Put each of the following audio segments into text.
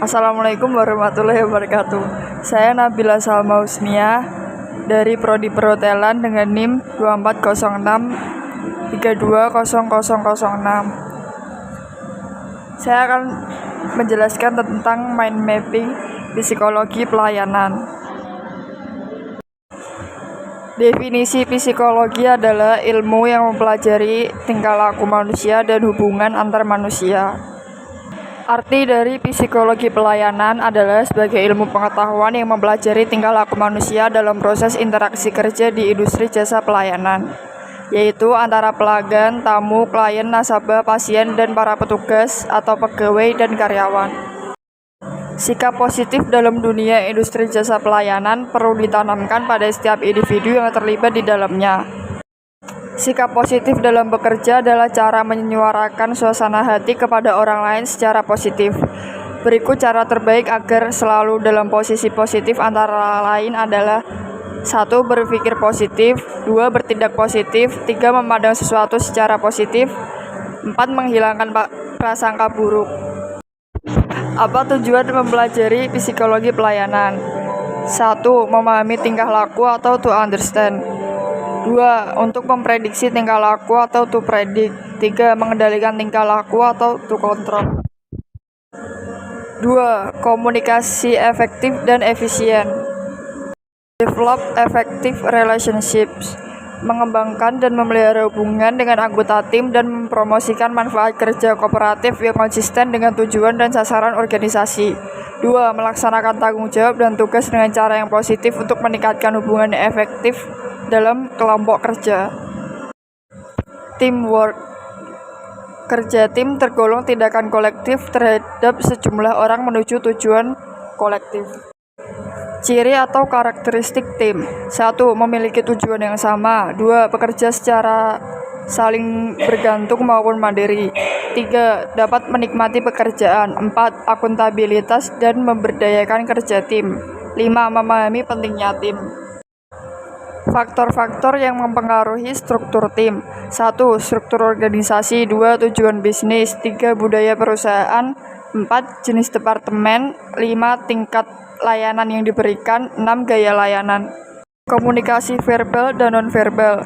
Assalamualaikum warahmatullahi wabarakatuh. Saya Nabila Salma Husnia dari Prodi Perhotelan dengan NIM 2406 320006. Saya akan menjelaskan tentang mind mapping psikologi pelayanan. Definisi psikologi adalah ilmu yang mempelajari tingkah laku manusia dan hubungan antar manusia. Arti dari psikologi pelayanan adalah sebagai ilmu pengetahuan yang mempelajari tingkah laku manusia dalam proses interaksi kerja di industri jasa pelayanan, yaitu antara pelanggan, tamu, klien, nasabah, pasien, dan para petugas atau pegawai dan karyawan. Sikap positif dalam dunia industri jasa pelayanan perlu ditanamkan pada setiap individu yang terlibat di dalamnya. Sikap positif dalam bekerja adalah cara menyuarakan suasana hati kepada orang lain secara positif. Berikut cara terbaik agar selalu dalam posisi positif antara lain adalah 1. Berpikir positif, 2. Bertindak positif, 3. Memandang sesuatu secara positif, 4. Menghilangkan prasangka buruk. Apa tujuan mempelajari psikologi pelayanan? 1. Memahami tingkah laku atau to understand. 2. Untuk memprediksi tingkah laku atau to predict. 3. Mengendalikan tingkah laku atau to control. 2. Komunikasi efektif dan efisien. Develop effective relationships. Mengembangkan dan memelihara hubungan dengan anggota tim dan mempromosikan manfaat kerja kooperatif yang konsisten dengan tujuan dan sasaran organisasi. 2. Melaksanakan tanggung jawab dan tugas dengan cara yang positif untuk meningkatkan hubungan yang efektif dalam kelompok kerja. Teamwork. Kerja tim tergolong tindakan kolektif terhadap sejumlah orang menuju tujuan kolektif. Ciri atau karakteristik tim. 1. Memiliki tujuan yang sama. 2. Bekerja secara saling bergantung maupun mandiri. 3. Dapat menikmati pekerjaan. 4. Akuntabilitas dan memberdayakan kerja tim. 5. Memahami pentingnya tim. Faktor-faktor yang mempengaruhi struktur tim. 1. Struktur organisasi. 2. Tujuan bisnis. 3. Budaya perusahaan. 4. Jenis departemen. 5. Tingkat layanan yang diberikan. 6. Gaya layanan. Komunikasi verbal dan nonverbal.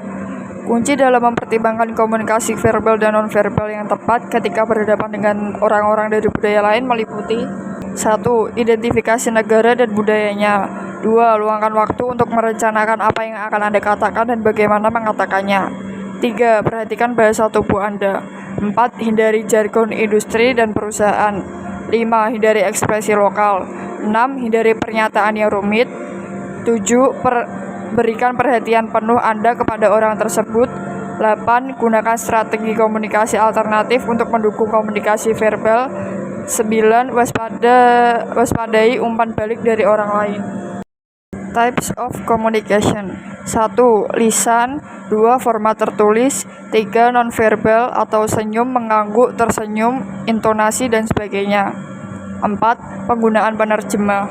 Kunci dalam mempertimbangkan komunikasi verbal dan nonverbal yang tepat ketika berhadapan dengan orang-orang dari budaya lain meliputi 1. Identifikasi negara dan budayanya. 2. Luangkan waktu untuk merencanakan apa yang akan Anda katakan dan bagaimana mengatakannya. 3. Perhatikan bahasa tubuh Anda. 4. Hindari jargon industri dan perusahaan. 5. Hindari ekspresi lokal. 6. Hindari pernyataan yang rumit. 7. Berikan perhatian penuh Anda kepada orang tersebut. 8. Gunakan strategi komunikasi alternatif untuk mendukung komunikasi verbal. 9. Waspadai umpan balik dari orang lain. Types of communication. 1. Lisan. 2. Format tertulis. 3. Nonverbal atau senyum, mengangguk, tersenyum, intonasi, dan sebagainya. 4. Penggunaan penerjemah.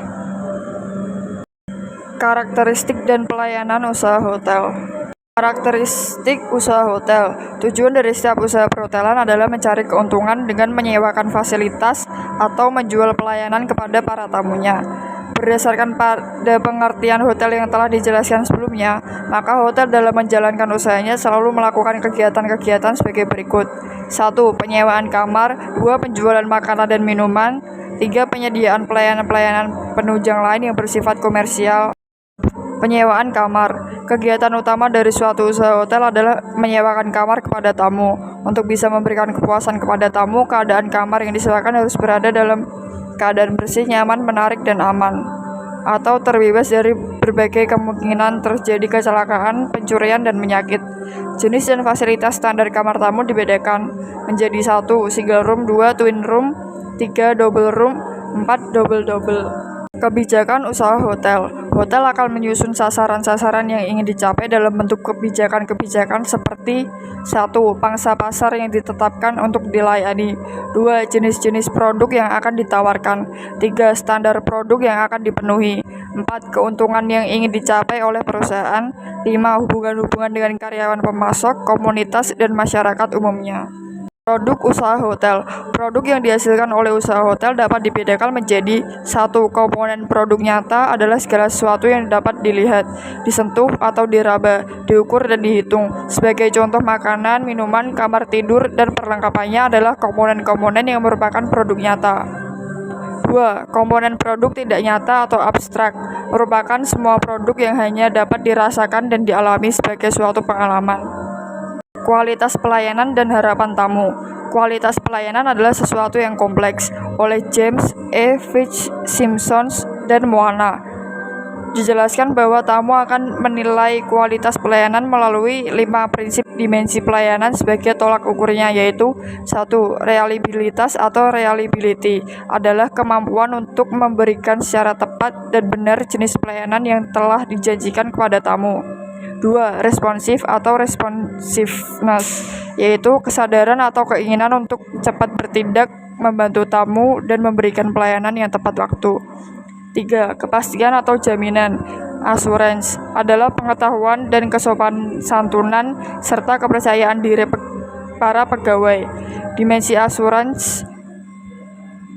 Karakteristik dan pelayanan usaha hotel. Karakteristik usaha hotel. Tujuan dari setiap usaha perhotelan adalah mencari keuntungan dengan menyewakan fasilitas atau menjual pelayanan kepada para tamunya. Berdasarkan pada pengertian hotel yang telah dijelaskan sebelumnya, maka hotel dalam menjalankan usahanya selalu melakukan kegiatan-kegiatan sebagai berikut. 1. Penyewaan kamar. 2. Penjualan makanan dan minuman. 3. Penyediaan pelayanan-pelayanan penunjang lain yang bersifat komersial. Penyewaan kamar. Kegiatan utama dari suatu usaha hotel adalah menyewakan kamar kepada tamu. Untuk bisa memberikan kepuasan kepada tamu, keadaan kamar yang disewakan harus berada dalam keadaan bersih, nyaman, menarik, dan aman, atau terbebas dari berbagai kemungkinan terjadi kecelakaan, pencurian, dan penyakit. Jenis dan fasilitas standar kamar tamu dibedakan menjadi 1. Single room. 2. Twin room. 3. Double room. 4. Double. Kebijakan usaha hotel. Hotel akan menyusun sasaran-sasaran yang ingin dicapai dalam bentuk kebijakan-kebijakan seperti 1. Pangsa pasar yang ditetapkan untuk dilayani. 2. Jenis-jenis produk yang akan ditawarkan. 3. Standar produk yang akan dipenuhi. 4. Keuntungan yang ingin dicapai oleh perusahaan. 5. Hubungan-hubungan dengan karyawan, pemasok, komunitas, dan masyarakat umumnya. Produk usaha hotel. Produk yang dihasilkan oleh usaha hotel dapat dibedakan menjadi: 1. Komponen produk nyata adalah segala sesuatu yang dapat dilihat, disentuh atau diraba, diukur dan dihitung. Sebagai contoh, makanan, minuman, kamar tidur, dan perlengkapannya adalah komponen-komponen yang merupakan produk nyata. 2. Komponen produk tidak nyata atau abstrak merupakan semua produk yang hanya dapat dirasakan dan dialami sebagai suatu pengalaman. Kualitas pelayanan dan harapan tamu. Kualitas pelayanan adalah sesuatu yang kompleks. Oleh James E. Fitch Simpsons dan Moana, dijelaskan bahwa tamu akan menilai kualitas pelayanan melalui 5 prinsip dimensi pelayanan sebagai tolak ukurnya, yaitu: 1. Reliabilitas atau reliability adalah kemampuan untuk memberikan secara tepat dan benar jenis pelayanan yang telah dijanjikan kepada tamu. 2. Responsif atau responsiveness, yaitu kesadaran atau keinginan untuk cepat bertindak, membantu tamu, dan memberikan pelayanan yang tepat waktu. 3. Kepastian atau jaminan, assurance, adalah pengetahuan dan kesopan santunan serta kepercayaan diri para pegawai. Dimensi assurance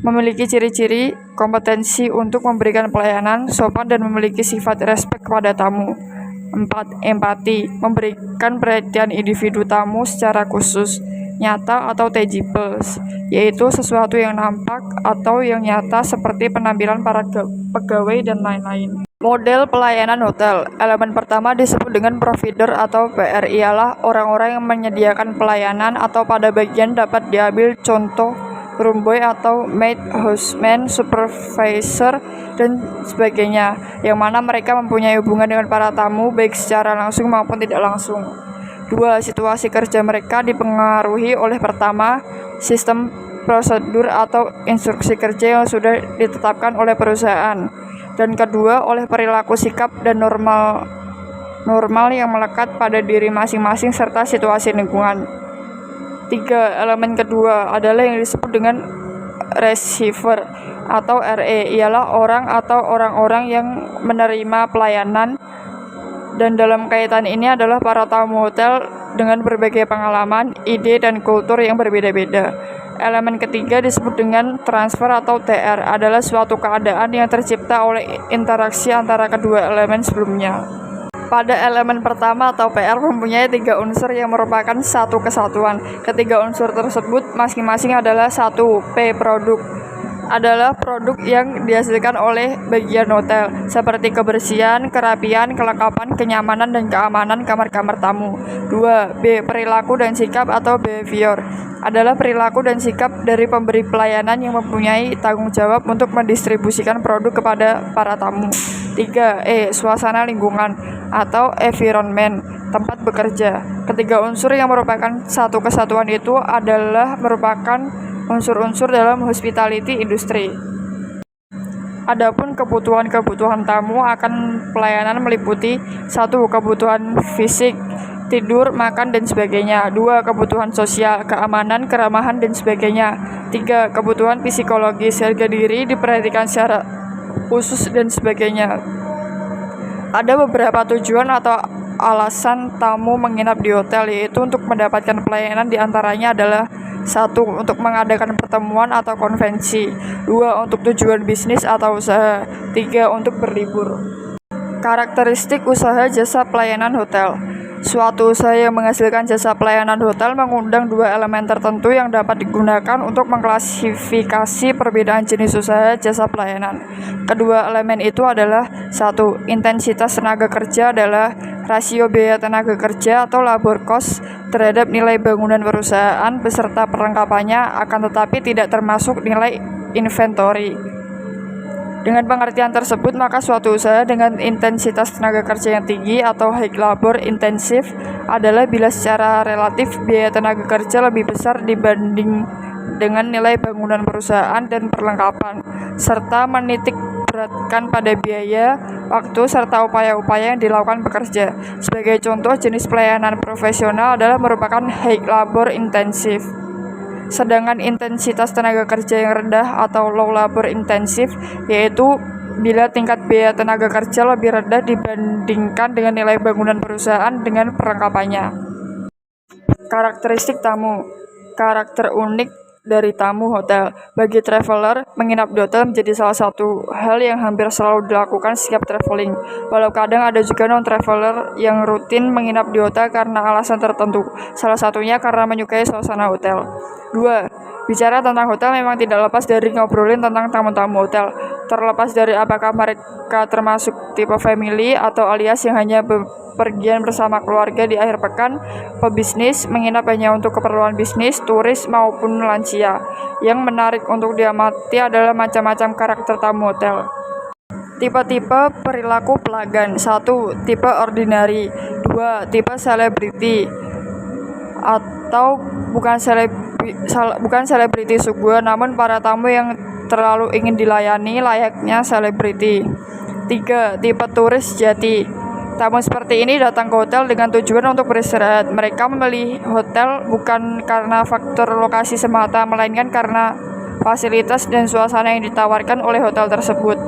memiliki ciri-ciri kompetensi untuk memberikan pelayanan, sopan, dan memiliki sifat respek kepada tamu. 4. Empati, memberikan perhatian individu tamu secara khusus, nyata atau tangible, yaitu sesuatu yang nampak atau yang nyata seperti penampilan para pegawai dan lain-lain. Model pelayanan hotel. Elemen pertama disebut dengan provider atau PR, ialah orang-orang yang menyediakan pelayanan, atau pada bagian dapat diambil contoh room boy atau maid, houseman, supervisor, dan sebagainya, yang mana mereka mempunyai hubungan dengan para tamu baik secara langsung maupun tidak langsung. 2. Situasi kerja mereka dipengaruhi oleh: pertama, sistem prosedur atau instruksi kerja yang sudah ditetapkan oleh perusahaan, dan kedua, oleh perilaku, sikap, dan normal yang melekat pada diri masing-masing serta situasi lingkungan. 3. Elemen kedua adalah yang disebut dengan receiver atau RE, ialah orang atau orang-orang yang menerima pelayanan, dan dalam kaitan ini adalah para tamu hotel dengan berbagai pengalaman, ide, dan kultur yang berbeda-beda. Elemen ketiga disebut dengan transfer atau TR, adalah suatu keadaan yang tercipta oleh interaksi antara kedua elemen sebelumnya. Pada elemen pertama atau PR mempunyai 3 unsur yang merupakan satu kesatuan. Ketiga unsur tersebut masing-masing adalah: 1. P. Produk adalah produk yang dihasilkan oleh bagian hotel, seperti kebersihan, kerapian, kelengkapan, kenyamanan, dan keamanan kamar-kamar tamu. 2. B. Perilaku dan sikap atau behavior adalah perilaku dan sikap dari pemberi pelayanan yang mempunyai tanggung jawab untuk mendistribusikan produk kepada para tamu. 3. E. Suasana lingkungan atau environment, tempat bekerja. Ketiga unsur yang merupakan satu kesatuan itu adalah merupakan unsur-unsur dalam hospitality industry. Adapun kebutuhan tamu akan pelayanan meliputi: 1. Kebutuhan fisik, tidur, makan, dan sebagainya. 2. Kebutuhan sosial, keamanan, keramahan, dan sebagainya. 3. Kebutuhan psikologis, harga diri diperhatikan secara khusus, dan sebagainya. Ada beberapa tujuan atau alasan tamu menginap di hotel, yaitu untuk mendapatkan pelayanan, diantaranya adalah: 1. Untuk mengadakan pertemuan atau konvensi. 2. Untuk tujuan bisnis atau usaha. 3. Untuk berlibur. Karakteristik usaha jasa pelayanan hotel. Suatu usaha yang menghasilkan jasa pelayanan hotel mengundang 2 elemen tertentu yang dapat digunakan untuk mengklasifikasi perbedaan jenis usaha jasa pelayanan. Kedua elemen itu adalah: 1. Intensitas tenaga kerja adalah rasio biaya tenaga kerja atau labor cost terhadap nilai bangunan perusahaan beserta perlengkapannya, akan tetapi tidak termasuk nilai inventory. Dengan pengertian tersebut, maka suatu usaha dengan intensitas tenaga kerja yang tinggi atau high labor intensive adalah bila secara relatif biaya tenaga kerja lebih besar dibanding dengan nilai bangunan perusahaan dan perlengkapan, serta menitik beratkan pada biaya, waktu, serta upaya-upaya yang dilakukan pekerja. Sebagai contoh, jenis pelayanan profesional adalah merupakan high labor intensive. Sedangkan intensitas tenaga kerja yang rendah atau low labor intensive, yaitu bila tingkat biaya tenaga kerja lebih rendah dibandingkan dengan nilai bangunan perusahaan dengan perlengkapannya. Karakteristik tamu. karakter unik dari tamu hotel. Bagi traveler, menginap di hotel menjadi salah satu hal yang hampir selalu dilakukan setiap traveling. Walau kadang ada juga non-traveler yang rutin menginap di hotel karena alasan tertentu. Salah satunya karena menyukai suasana hotel. 2. Bicara tentang hotel memang tidak lepas dari ngobrolin tentang tamu-tamu hotel. Terlepas dari apakah mereka termasuk tipe family atau alias yang hanya pergian bersama keluarga di akhir pekan, pebisnis menginap hanya untuk keperluan bisnis, turis maupun lansia. Yang menarik untuk diamati adalah macam-macam karakter tamu hotel. Tipe-tipe perilaku pelanggan. 1. Tipe ordinary. 2. Tipe selebriti atau bukan selebriti suguhan, namun para tamu yang terlalu ingin dilayani layaknya selebriti. 3. Tipe turis sejati. Tamu seperti ini datang ke hotel dengan tujuan untuk beristirahat. Mereka memilih hotel bukan karena faktor lokasi semata, melainkan karena fasilitas dan suasana yang ditawarkan oleh hotel tersebut.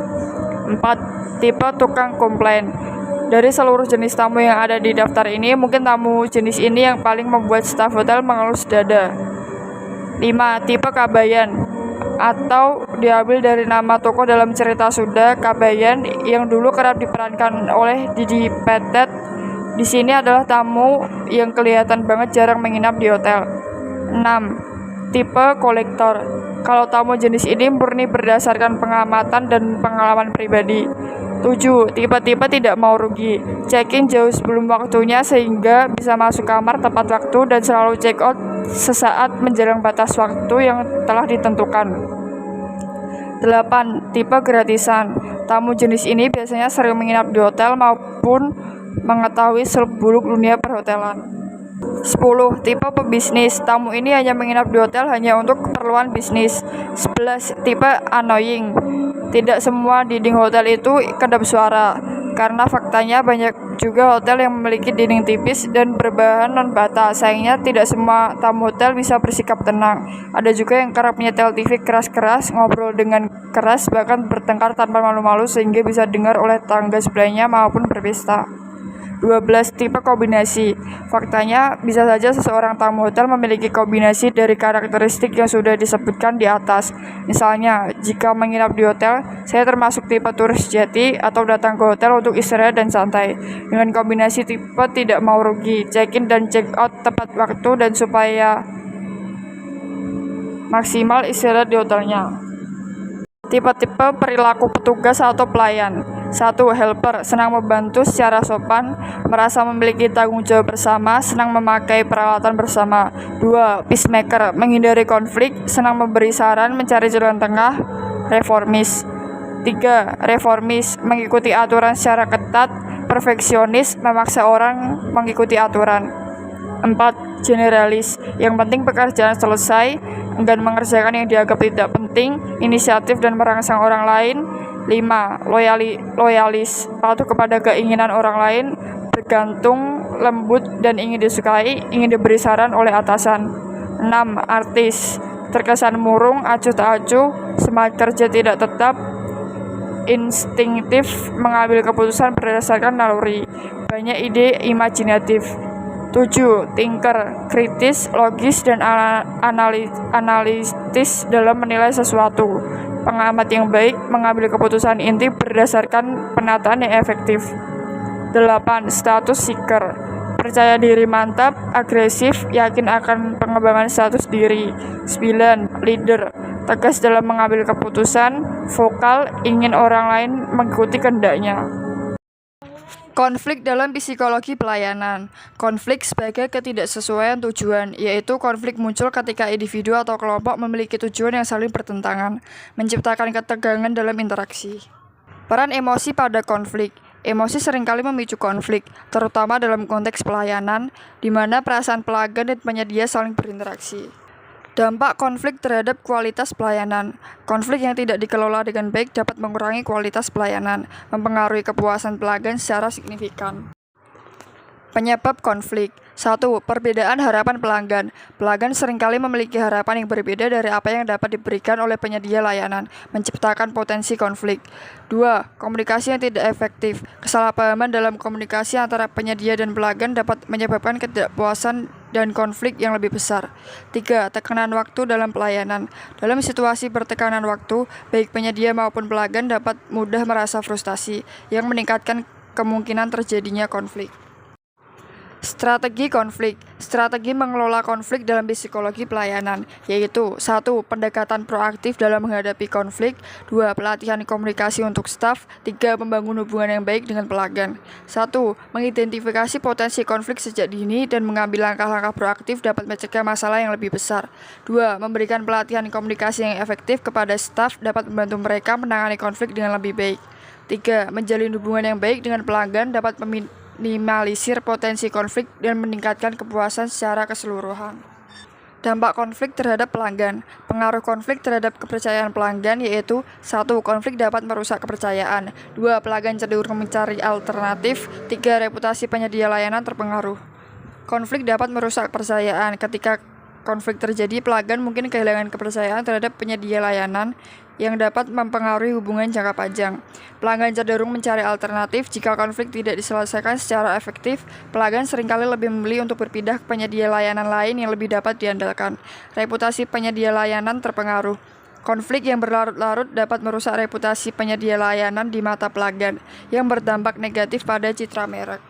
4. Tipe tukang komplain. Dari seluruh jenis tamu yang ada di daftar ini, mungkin tamu jenis ini yang paling membuat staf hotel mengelus dada. 5. Tipe kabayan, atau diambil dari nama toko dalam cerita Sunda, Kabayan, yang dulu kerap diperankan oleh Didi Petet. Di sini adalah tamu yang kelihatan banget jarang menginap di hotel. 6. Tipe kolektor. Kalau tamu jenis ini murni berdasarkan pengamatan dan pengalaman pribadi. 7. Tipe-tipe tidak mau rugi. Check-in jauh sebelum waktunya sehingga bisa masuk kamar tepat waktu dan selalu check-out sesaat menjelang batas waktu yang telah ditentukan. 8. Tipe gratisan. Tamu jenis ini biasanya sering menginap di hotel maupun mengetahui seluk-beluk dunia perhotelan. 10. Tipe pebisnis. Tamu ini hanya menginap di hotel hanya untuk keperluan bisnis. 11. Tipe annoying. Tidak semua dinding hotel itu kedap suara, karena faktanya banyak juga hotel yang memiliki dinding tipis dan berbahan non-bata. Sayangnya tidak semua tamu hotel bisa bersikap tenang. Ada juga yang kerap menyetel TV keras-keras, ngobrol dengan keras, bahkan bertengkar tanpa malu-malu sehingga bisa dengar oleh tangga sebelahnya maupun berpesta. 12. Tipe kombinasi. Faktanya, bisa saja seseorang tamu hotel memiliki kombinasi dari karakteristik yang sudah disebutkan di atas. Misalnya, jika menginap di hotel, saya termasuk tipe turis sejati atau datang ke hotel untuk istirahat dan santai. Dengan kombinasi tipe tidak mau rugi, check-in dan check-out tepat waktu dan supaya maksimal istirahat di hotelnya. Tipe-tipe perilaku petugas atau pelayan. 1. Helper, senang membantu secara sopan, merasa memiliki tanggung jawab bersama, senang memakai peralatan bersama. 2. Peacemaker, menghindari konflik, senang memberi saran, mencari jalan tengah, reformis. 3. Reformis, mengikuti aturan secara ketat, perfeksionis, memaksa orang mengikuti aturan. 4. Generalis, yang penting pekerjaan selesai, enggan mengerjakan yang dianggap tidak penting, inisiatif dan merangsang orang lain. 5. Loyalis, patuh kepada keinginan orang lain, bergantung, lembut dan ingin disukai, ingin diberi saran oleh atasan. 6. Artis, terkesan murung, acuh tak acuh, semangat kerja tidak tetap, instinktif, mengambil keputusan berdasarkan naluri, banyak ide, imajinatif. 7. Thinker, kritis, logis, dan analitis dalam menilai sesuatu. Pengamat yang baik, mengambil keputusan inti berdasarkan penataan yang efektif. 8. Status seeker, percaya diri mantap, agresif, yakin akan pengembangan status diri. 9. Leader, tegas dalam mengambil keputusan, vokal, ingin orang lain mengikuti kehendaknya. Konflik dalam psikologi pelayanan. Konflik sebagai ketidaksesuaian tujuan, yaitu konflik muncul ketika individu atau kelompok memiliki tujuan yang saling bertentangan, menciptakan ketegangan dalam interaksi. Peran emosi pada konflik. Emosi seringkali memicu konflik, terutama dalam konteks pelayanan, di mana perasaan pelanggan dan penyedia saling berinteraksi. Dampak konflik terhadap kualitas pelayanan. Konflik yang tidak dikelola dengan baik dapat mengurangi kualitas pelayanan, mempengaruhi kepuasan pelanggan secara signifikan. Penyebab konflik. 1. Perbedaan harapan pelanggan. Pelanggan seringkali memiliki harapan yang berbeda dari apa yang dapat diberikan oleh penyedia layanan, menciptakan potensi konflik. 2. Komunikasi yang tidak efektif. Kesalahpahaman dalam komunikasi antara penyedia dan pelanggan dapat menyebabkan ketidakpuasan dan konflik yang lebih besar. 3. Tekanan waktu dalam pelayanan. Dalam situasi bertekanan waktu, baik penyedia maupun pelanggan dapat mudah merasa frustasi, yang meningkatkan kemungkinan terjadinya konflik. Strategi konflik. Strategi mengelola konflik dalam psikologi pelayanan, yaitu 1. Pendekatan proaktif dalam menghadapi konflik. 2. Pelatihan komunikasi untuk staf. 3. Membangun hubungan yang baik dengan pelanggan. 1. Mengidentifikasi potensi konflik sejak dini dan mengambil langkah-langkah proaktif dapat mencegah masalah yang lebih besar. 2. Memberikan pelatihan komunikasi yang efektif kepada staf dapat membantu mereka menangani konflik dengan lebih baik. 3. Menjalin hubungan yang baik dengan pelanggan dapat minimalisir potensi konflik dan meningkatkan kepuasan secara keseluruhan. Dampak konflik terhadap pelanggan. Pengaruh konflik terhadap kepercayaan pelanggan yaitu 1. Konflik dapat merusak kepercayaan. 2. Pelanggan cenderung mencari alternatif. 3. Reputasi penyedia layanan terpengaruh. Konflik dapat merusak kepercayaan. Ketika konflik terjadi, pelanggan mungkin kehilangan kepercayaan terhadap penyedia layanan yang dapat mempengaruhi hubungan jangka panjang. Pelanggan cenderung mencari alternatif. Jika konflik tidak diselesaikan secara efektif, pelanggan seringkali lebih memilih untuk berpindah ke penyedia layanan lain yang lebih dapat diandalkan. Reputasi penyedia layanan terpengaruh. Konflik yang berlarut-larut dapat merusak reputasi penyedia layanan di mata pelanggan, yang berdampak negatif pada citra merek.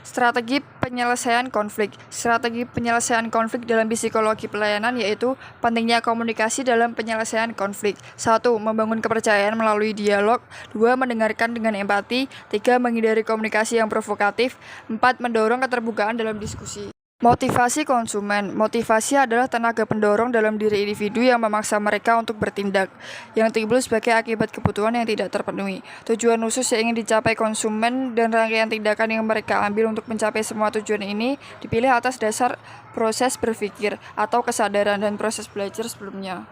Strategi penyelesaian konflik. Strategi penyelesaian konflik dalam psikologi pelayanan yaitu pentingnya komunikasi dalam penyelesaian konflik. 1. Membangun kepercayaan melalui dialog. 2. Mendengarkan dengan empati. 3. Menghindari komunikasi yang provokatif. 4. Mendorong keterbukaan dalam diskusi. Motivasi konsumen. Motivasi adalah tenaga pendorong dalam diri individu yang memaksa mereka untuk bertindak, yang timbul sebagai akibat kebutuhan yang tidak terpenuhi. Tujuan khusus yang ingin dicapai konsumen dan rangkaian tindakan yang mereka ambil untuk mencapai semua tujuan ini dipilih atas dasar proses berpikir atau kesadaran dan proses belajar sebelumnya.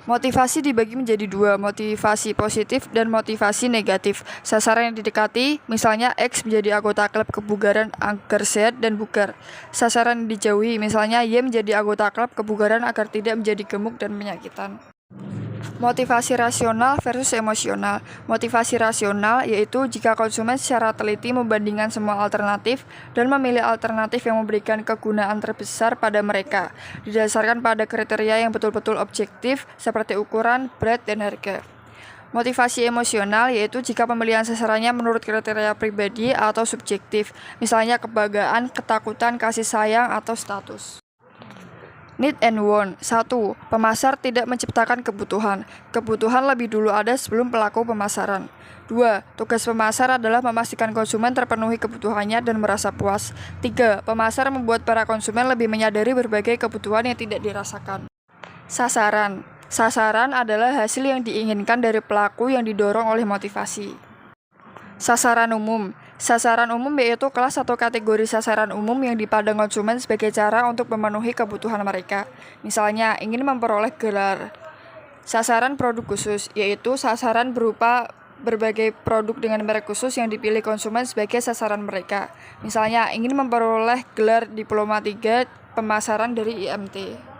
Motivasi dibagi menjadi 2, motivasi positif dan motivasi negatif. Sasaran yang didekati, misalnya X menjadi anggota klub kebugaran agar sehat dan bugar. Sasaran yang dijauhi, misalnya Y menjadi anggota klub kebugaran agar tidak menjadi gemuk dan penyakitan. Motivasi rasional versus emosional. Motivasi rasional yaitu jika konsumen secara teliti membandingkan semua alternatif dan memilih alternatif yang memberikan kegunaan terbesar pada mereka, didasarkan pada kriteria yang betul-betul objektif seperti ukuran, berat, dan harga. Motivasi emosional yaitu jika pemilihan sasarannya menurut kriteria pribadi atau subjektif, misalnya kebanggaan, ketakutan, kasih sayang, atau status. Need and want. 1. Pemasar tidak menciptakan kebutuhan. Kebutuhan lebih dulu ada sebelum pelaku pemasaran. 2. Tugas pemasar adalah memastikan konsumen terpenuhi kebutuhannya dan merasa puas. 3. Pemasar membuat para konsumen lebih menyadari berbagai kebutuhan yang tidak dirasakan. Sasaran. Sasaran adalah hasil yang diinginkan dari pelaku yang didorong oleh motivasi. Sasaran umum. Sasaran umum yaitu kelas atau kategori sasaran umum yang dipandang konsumen sebagai cara untuk memenuhi kebutuhan mereka. Misalnya, ingin memperoleh gelar. Sasaran produk khusus, yaitu sasaran berupa berbagai produk dengan merek khusus yang dipilih konsumen sebagai sasaran mereka. Misalnya, ingin memperoleh gelar Diploma 3 pemasaran dari IMT.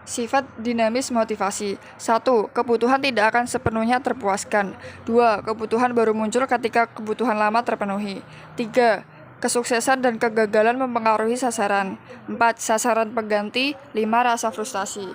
Sifat dinamis motivasi. 1. Kebutuhan tidak akan sepenuhnya terpuaskan. 2. Kebutuhan baru muncul ketika kebutuhan lama terpenuhi. 3. Kesuksesan dan kegagalan mempengaruhi sasaran. 4. Sasaran pengganti. 5. Rasa frustasi.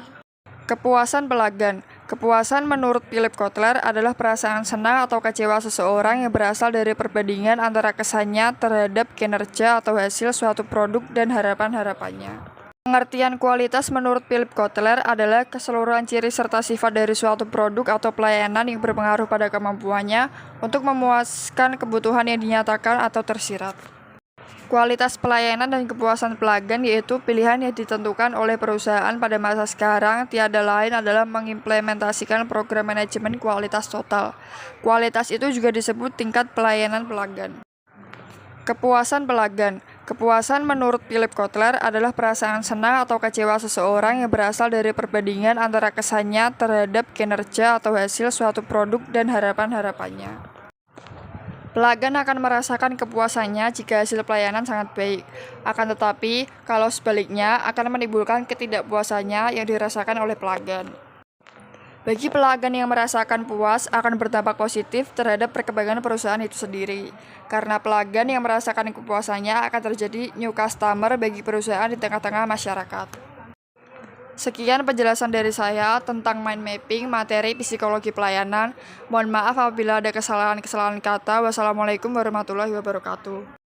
Kepuasan pelanggan. Kepuasan menurut Philip Kotler adalah perasaan senang atau kecewa seseorang yang berasal dari perbandingan antara kesannya terhadap kinerja atau hasil suatu produk dan harapan-harapannya. Pengertian kualitas menurut Philip Kotler adalah keseluruhan ciri serta sifat dari suatu produk atau pelayanan yang berpengaruh pada kemampuannya untuk memuaskan kebutuhan yang dinyatakan atau tersirat. Kualitas pelayanan dan kepuasan pelanggan yaitu pilihan yang ditentukan oleh perusahaan pada masa sekarang tiada lain adalah mengimplementasikan program manajemen kualitas total. Kualitas itu juga disebut tingkat pelayanan pelanggan. Kepuasan pelanggan. Kepuasan menurut Philip Kotler adalah perasaan senang atau kecewa seseorang yang berasal dari perbandingan antara kesannya terhadap kinerja atau hasil suatu produk dan harapan-harapannya. Pelanggan akan merasakan kepuasannya jika hasil pelayanan sangat baik. Akan tetapi, kalau sebaliknya akan menimbulkan ketidakpuasannya yang dirasakan oleh pelanggan. Bagi pelanggan yang merasakan puas, akan berdampak positif terhadap perkembangan perusahaan itu sendiri. Karena pelanggan yang merasakan kepuasannya akan terjadi new customer bagi perusahaan di tengah-tengah masyarakat. Sekian penjelasan dari saya tentang mind mapping, materi psikologi pelayanan. Mohon maaf apabila ada kesalahan-kesalahan kata. Wassalamualaikum warahmatullahi wabarakatuh.